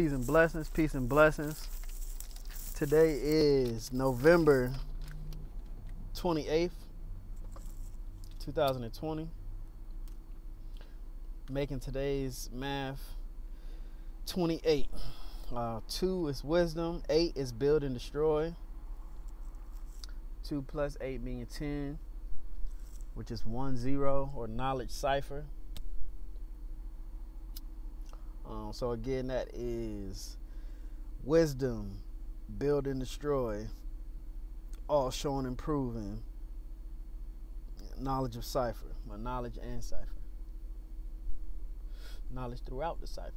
Peace and blessings, peace and blessings. Today is November 28th, 2020. Making today's math 28. 2 is wisdom, 8 is build and destroy. 2 plus 8 being 10, which is 10 or knowledge cipher. So again, that is wisdom, build and destroy, all showing and proving, knowledge of cipher, or knowledge and cipher, knowledge throughout the cipher.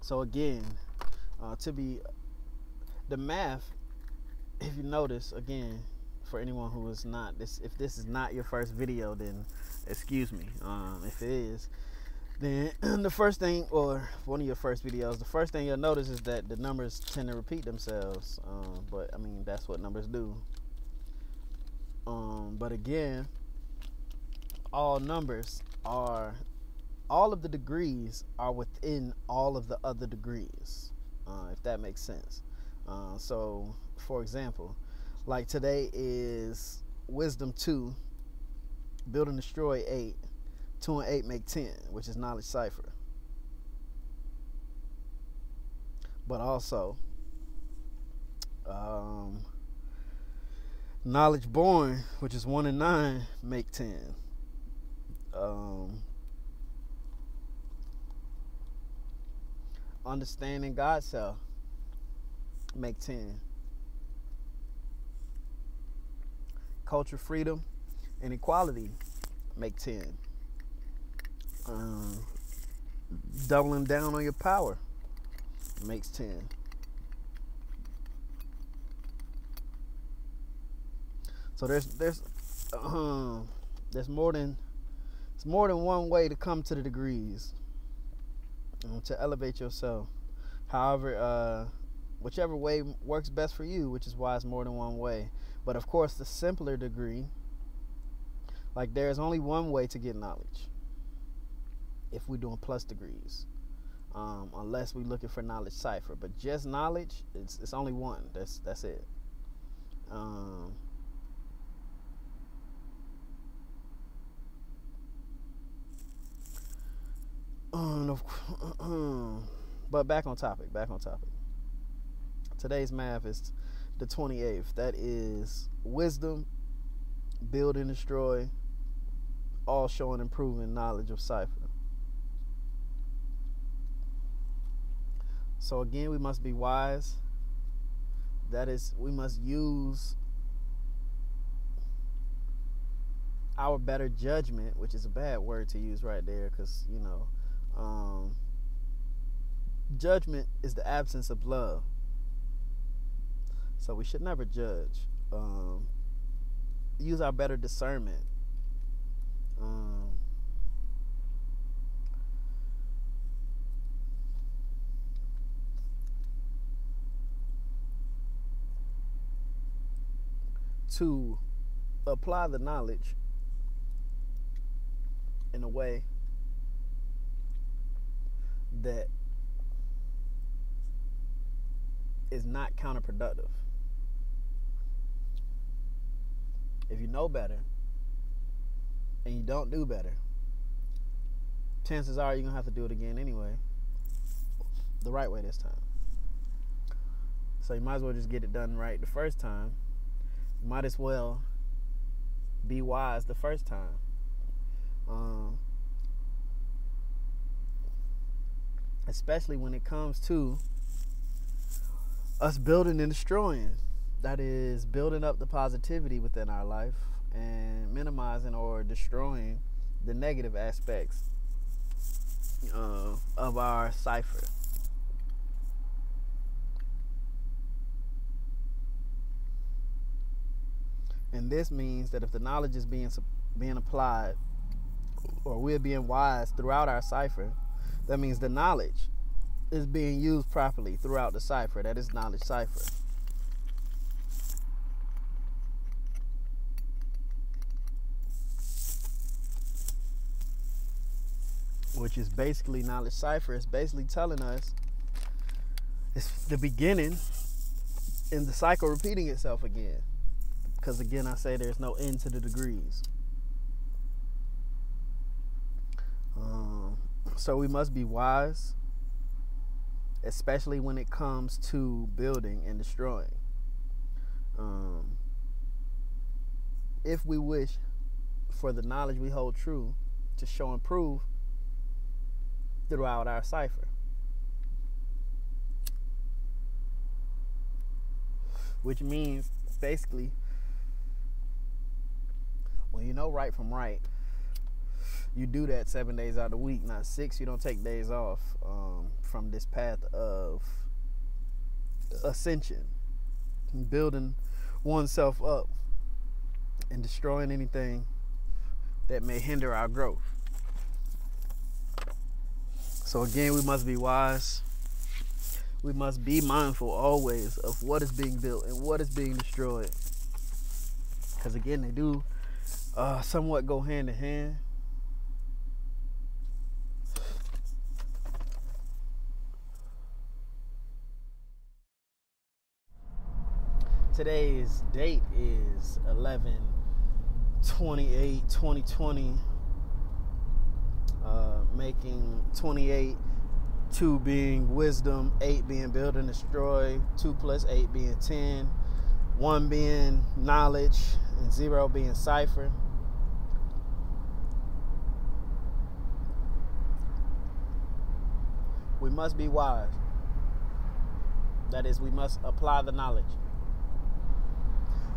So again, to be the math, if you notice, again, for anyone who is not if this is not your first video, then excuse me. If it is, then the first thing, or one of your first videos, the first thing you'll notice is that the numbers tend to repeat themselves. But I mean, that's what numbers do. But again, all of the degrees are within all of the other degrees, if that makes sense. So for example, like today is wisdom 2, build and destroy 8, 2 and 8 make 10, which is knowledge cipher. But also knowledge born, which is 1 and 9 make 10. Understanding God's self make 10. Culture, freedom, and equality make 10. Doubling down on your power makes 10. So there's more than one way to come to the degrees, to elevate yourself. However, whichever way works best for you, which is why it's more than one way. But of course, the simpler degree, like there's only one way to get knowledge if we're doing plus degrees, unless we're looking for knowledge cipher. But just knowledge, it's only one. That's it. But back on topic. Today's math is the 28th. That is wisdom, build and destroy, all showing and proving knowledge of cipher. So again, we must be wise. That is, we must use our better judgment, which is a bad word to use right there, because judgment is the absence of love. So we should never judge. Use our better discernment. To apply the knowledge in a way that is not counterproductive. If you know better and you don't do better, chances are you're going to have to do it again anyway, the right way this time. So you might as well just get it done right the first time. You might as well be wise the first time. Especially when it comes to us building and destroying. That is, building up the positivity within our life and minimizing or destroying the negative aspects of our cipher. And this means that if the knowledge is being applied, or we're being wise throughout our cipher, that means the knowledge is being used properly throughout the cipher. That is knowledge cipher. which is basically knowledge cipher. It's basically telling us it's the beginning and the cycle repeating itself again. Because again, I say there's no end to the degrees. So we must be wise, especially when it comes to building and destroying. If we wish for the knowledge we hold true to show and prove throughout our cipher. Which means, basically, when you know right from right, you do that 7 days out of the week, not 6. You don't take days off from this path of ascension, building oneself up and destroying anything that may hinder our growth. So again, we must be wise. We must be mindful always of what is being built and what is being destroyed. Because again, they do somewhat go hand in hand. Today's date is 11/28/2020, making 28, 2 being wisdom, 8 being build and destroy, 2 plus 8 being 10, 1 being knowledge, and 0 being cipher. We must be wise. That is, we must apply the knowledge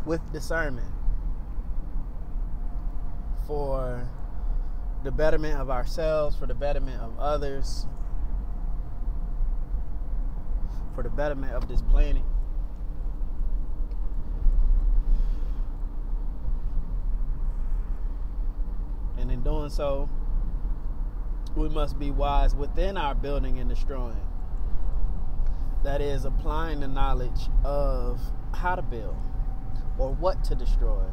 with discernment for the betterment of ourselves, for the betterment of others, for the betterment of this planet. And in doing so, we must be wise within our building and destroying. That is, applying the knowledge of how to build or what to destroy.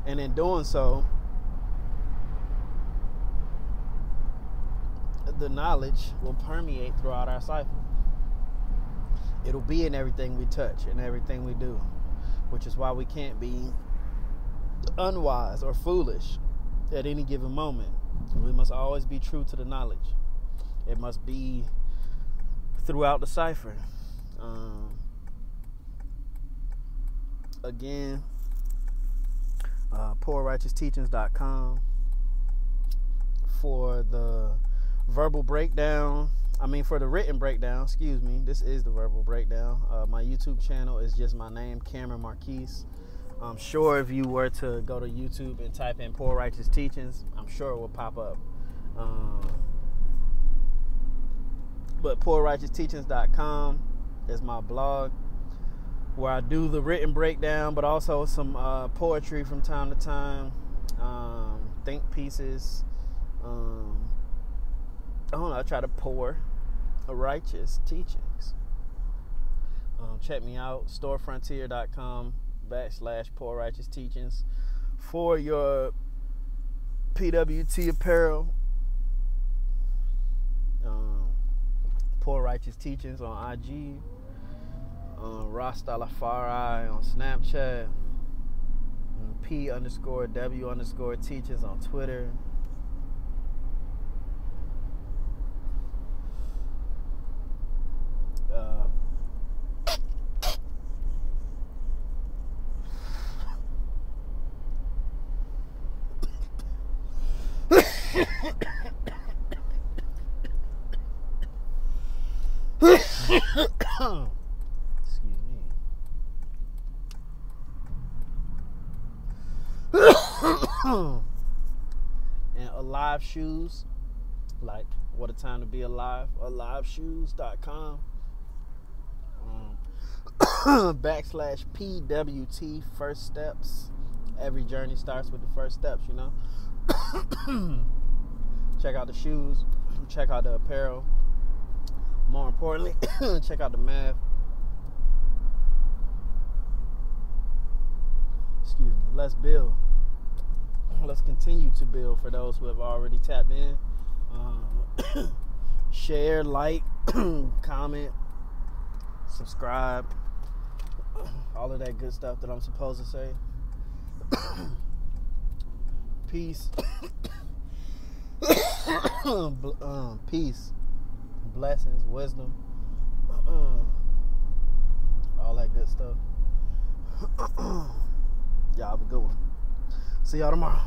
And in doing so, the knowledge will permeate throughout our cipher. It'll be in everything we touch and everything we do, which is why we can't be unwise or foolish at any given moment. We must always be true to the knowledge. It must be throughout the cipher. Again, poorrighteousteachings.com for the verbal breakdown. For the written breakdown, excuse me. This is the verbal breakdown. My YouTube channel is just my name, Cameron Marquise. I'm sure if you were to go to YouTube and type in Poor Righteous Teachings, I'm sure it will pop up. But poorrighteousteachings.com is my blog where I do the written breakdown, but also some poetry from time to time, think pieces. I try to pour righteous teachings. Check me out, storefrontier.com/Poor Righteous Teachings for your PWT apparel. Poor Righteous Teachings on IG, Rastalafari on Snapchat, P_W_teachings on Twitter. Excuse me. And Alive Shoes, like What a Time to Be Alive, AliveShoes.com, /PWT First Steps. Every journey starts with the first steps, you know. Check out the shoes, check out the apparel. More importantly, check out the math. Excuse me. Let's build. let's continue to build for those who have already tapped in. Share, like, comment, subscribe, all of that good stuff that I'm supposed to say. Peace. Peace, blessings, wisdom, all that good stuff. Y'all have a good one. See y'all tomorrow.